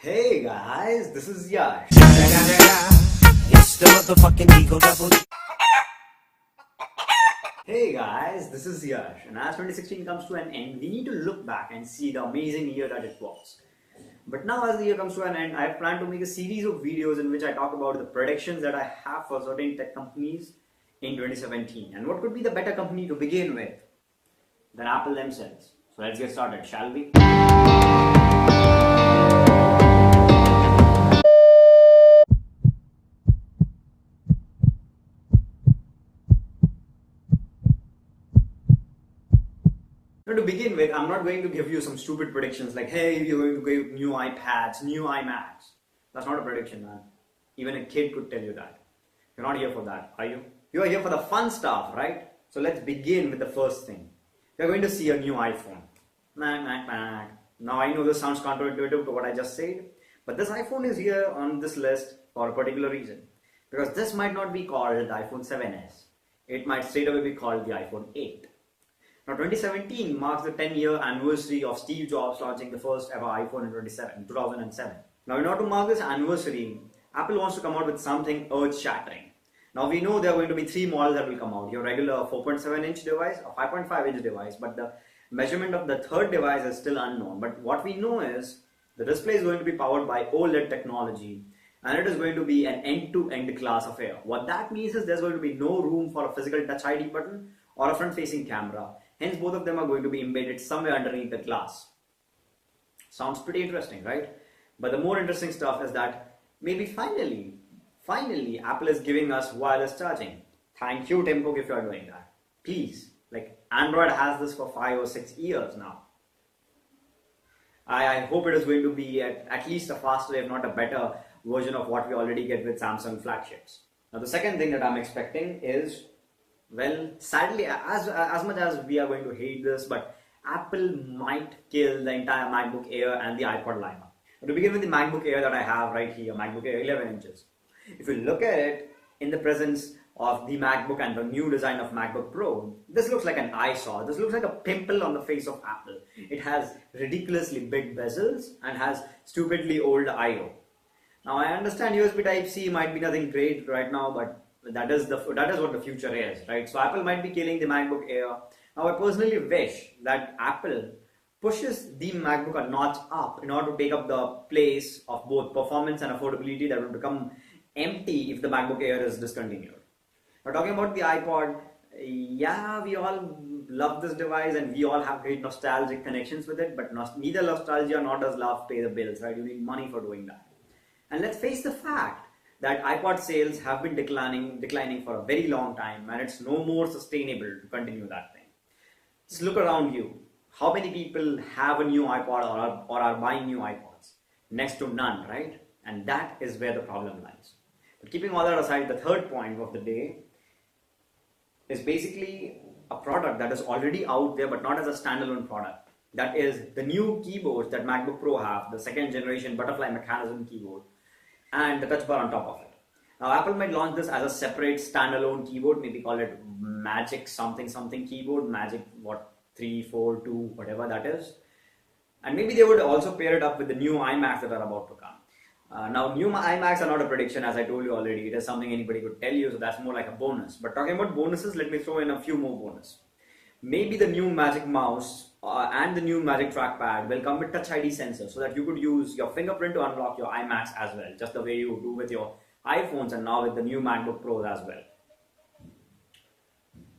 Hey guys, this is Yash. It's the motherfucking Eagle Double. Hey guys, this is Yash. And as 2016 comes to an end, we need to look back and see the amazing year that it was. But now as the year comes to an end, I have planned to make a series of videos in which I talk about the predictions that I have for certain tech companies in 2017. And what could be the better company to begin with than Apple themselves. So let's get started, shall we? Now to begin with, I'm not going to give you some stupid predictions like, hey, you're going to get new iPads, new iMacs. That's not a prediction, man. Even a kid could tell you that. You're not here for that, are you? You are here for the fun stuff, right? So let's begin with the first thing. You're going to see a new iPhone. Now I know this sounds counterintuitive to what I just said, but this iPhone is here on this list for a particular reason. Because this might not be called the iPhone 7s. It might straight away be called the iPhone 8. Now 2017 marks the 10-year anniversary of Steve Jobs launching the first ever iPhone in 2007. Now in order to mark this anniversary, Apple wants to come out with something earth-shattering. Now we know there are going to be three models that will come out. Your regular 4.7-inch device, a 5.5-inch device, but the measurement of the third device is still unknown. But what we know is the display is going to be powered by OLED technology, and it is going to be an end-to-end class affair. What that means is there's going to be no room for a physical Touch ID button or a front-facing camera. Hence, both of them are going to be embedded somewhere underneath the glass. Sounds pretty interesting, right? But the more interesting stuff is that maybe finally, Apple is giving us wireless charging. Thank you, Tim Cook, if you are doing that. Please, like Android has this for 5 or 6 years now. I hope it is going to be at least a faster, if not a better version of what we already get with Samsung flagships. Now, the second thing that I'm expecting is, well, sadly, as much as we are going to hate this, but Apple might kill the entire MacBook Air and the iPod lineup. To begin with the MacBook Air that I have right here, MacBook Air 11 inches. If you look at it in the presence of the MacBook and the new design of MacBook Pro, this looks like an eyesore. This looks like a pimple on the face of Apple. It has ridiculously big bezels and has stupidly old I/O. Now I understand USB Type-C might be nothing great right now, but that is what the future is, right? So Apple might be killing the MacBook Air. Now I personally wish that Apple pushes the MacBook a notch up in order to take up the place of both performance and affordability that will become empty if the MacBook Air is discontinued. Now talking about the iPod, yeah, we all love this device and we all have great nostalgic connections with it, but neither nostalgia nor does love pay the bills, right? You need money for doing that. And let's face the fact that iPod sales have been declining for a very long time, and it's no more sustainable to continue that thing. Just look around you. How many people have a new iPod or are buying new iPods? Next to none, right? And that is where the problem lies. But keeping all that aside, the third point of the day is basically a product that is already out there but not as a standalone product. That is the new keyboards that MacBook Pro have, the second generation butterfly mechanism keyboard, and the touch bar on top of it. Now Apple might launch this as a separate standalone keyboard, maybe call it Magic something keyboard, Magic 3, 4, 2, whatever that is. And maybe they would also pair it up with the new iMacs that are about to come. Now new iMacs are not a prediction, as I told you already. It is something anybody could tell you, so that's more like a bonus. But talking about bonuses, let me throw in a few more bonus. Maybe the new Magic Mouse and the new Magic Trackpad will come with Touch ID sensors so that you could use your fingerprint to unlock your iMacs as well, just the way you do with your iPhones and now with the new MacBook Pros as well.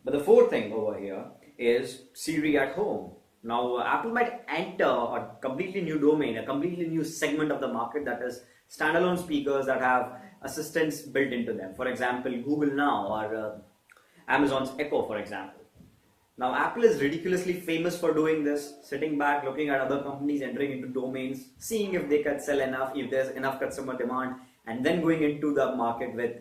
But the fourth thing over here is Siri at home. Now Apple might enter a completely new domain, a completely new segment of the market, that is standalone speakers that have assistants built into them. For example, Google Now or Amazon's Echo, for example. Now Apple is ridiculously famous for doing this, sitting back, looking at other companies entering into domains, seeing if they can sell enough, if there's enough customer demand, and then going into the market with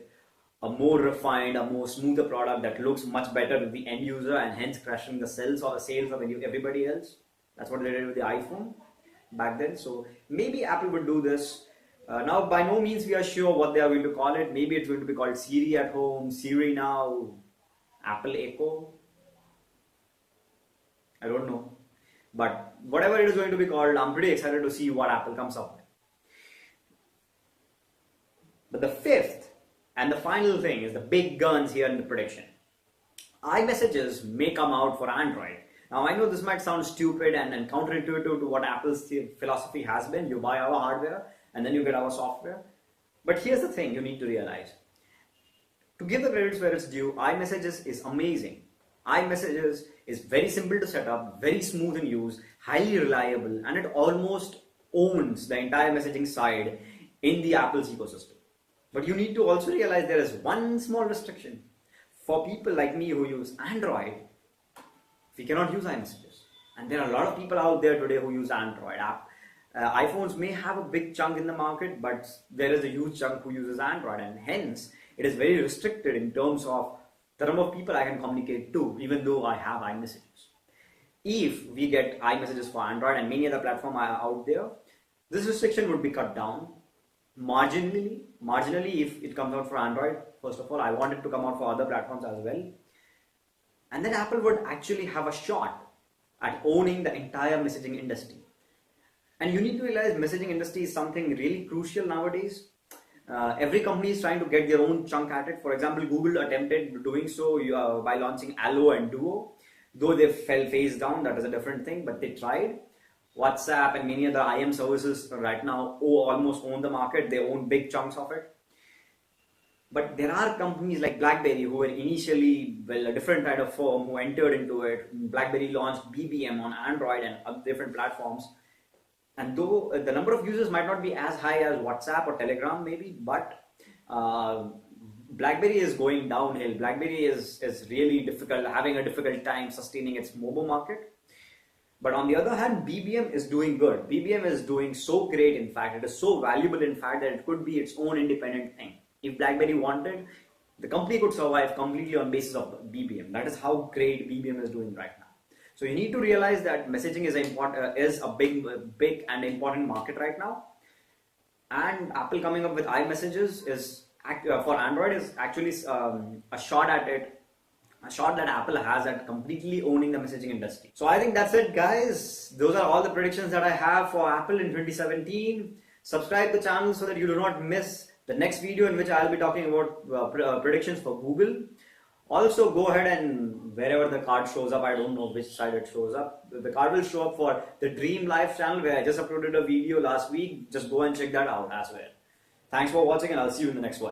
a more refined, a more smoother product that looks much better to the end user and hence crushing the sales of everybody else. That's what they did with the iPhone back then. So maybe Apple would do this. Now by no means we are sure what they are going to call it. Maybe it's going to be called Siri at home, Siri Now, Apple Echo. I don't know. But whatever it is going to be called, I'm pretty excited to see what Apple comes up with. But the fifth and the final thing is the big guns here in the prediction. iMessages may come out for Android. Now I know this might sound stupid and counterintuitive to what Apple's philosophy has been. You buy our hardware and then you get our software. But here's the thing you need to realize. To give the credits where it's due, iMessages is amazing. iMessages is very simple to set up, very smooth in use, highly reliable, and it almost owns the entire messaging side in the Apple's ecosystem. But you need to also realize there is one small restriction. For people like me who use Android, we cannot use iMessages. And there are a lot of people out there today who use Android. iPhones may have a big chunk in the market, but there is a huge chunk who uses Android, and hence it is very restricted in terms of the number of people I can communicate to, even though I have iMessages. If we get iMessages for Android and many other platforms are out there, this restriction would be cut down marginally if it comes out for Android. First of all, I want it to come out for other platforms as well. And then Apple would actually have a shot at owning the entire messaging industry. And you need to realize messaging industry is something really crucial nowadays. Every company is trying to get their own chunk at it. For example, Google attempted doing so by launching Allo and Duo. Though they fell face down, that is a different thing, but they tried. WhatsApp and many other IM services right now almost own the market. They own big chunks of it. But there are companies like BlackBerry who were initially a different kind of firm who entered into it. BlackBerry launched BBM on Android and other different platforms. And though the number of users might not be as high as WhatsApp or Telegram maybe, but BlackBerry is going downhill. BlackBerry is really having a difficult time sustaining its mobile market. But on the other hand, BBM is doing good. BBM is doing so great, in fact, it is so valuable, in fact, that it could be its own independent thing. If BlackBerry wanted, the company could survive completely on basis of BBM. That is how great BBM is doing right now. So you need to realize that messaging is a big and important market right now. And Apple coming up with iMessages for Android is actually a shot at it. A shot that Apple has at completely owning the messaging industry. So I think that's it, guys. Those are all the predictions that I have for Apple in 2017. Subscribe to the channel so that you do not miss the next video in which I'll be talking about predictions for Google. Also, go ahead and wherever the card shows up, I don't know which side it shows up. The card will show up for the Dream Life channel where I just uploaded a video last week. Just go and check that out as well. Thanks for watching and I'll see you in the next one.